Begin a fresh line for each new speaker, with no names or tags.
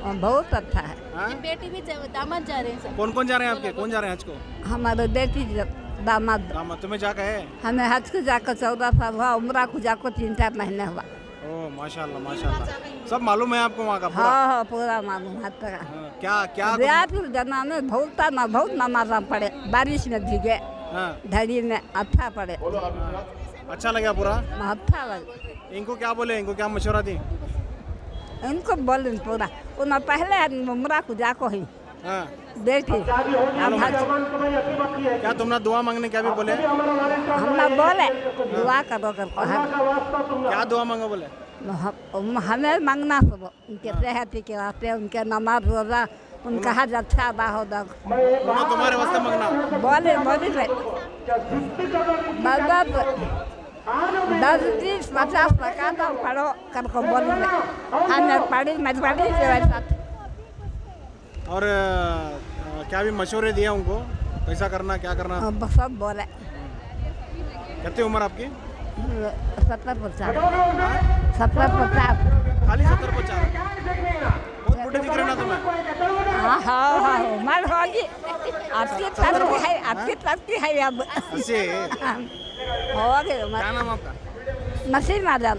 बहुत अच्छा है।
हाँ?
बेटी भी दामाद जा रहे हैं सब।
कौन कौन जा रहे हैं आपके? कौन जा रहे हैं हज को?
हमारे बेटी दामाद।
दामाद तुम्हें जा गए?
हमें हज को जाकर 14 साल हुआ, उम्र को जाकर 3-4 महीने हुआ।
ओह माशाल्लाह माशाल्लाह, सब मालूम है आपको वहाँ का पूरा?
हाँ हाँ पूरा मालूम है तक।
हाँ, क्या क्या
रियात जना में बहुत नमाज पढ़े, बारिश में भीगे,
हाँ,
धड़ी में अच्छा पड़े,
अच्छा लगा पूरा?
अच्छा लगे।
इनको क्या बोले, इनको क्या मशवरा दी?
इनको बोले पूरा उन्हें पहले उम्र को जाको ही
हाँ,
बेटी हम हज
क्या तुमने दुआ मांगने क्या भी बोले?
हमने बोले दुआ करो कर
क्या दुआ मांगो बोले?
हमें मांगना सब उनके सेहत के वास्ते, उनके नमाज रोजा, उनका हज अच्छा अदा हो।
तुम्हारे वास्ते मांगना?
बोले बस 10-20-50 टका तो पढ़ो कर को बोल हमें पढ़ी मजबूरी से वैसा।
और क्या भी मशवरे दिए उनको, कैसा करना क्या करना?
सब बोले।
कितनी उम्र आपकी?
70-50।
खाली 70-50? बहुत बूढ़े दिख रहे ना तुम्हें?
हाँ उम्र होगी आपकी तरफ की है अब।
ऐसे
हो गई उम्र।
क्या नाम आपका?
नसीम आजम।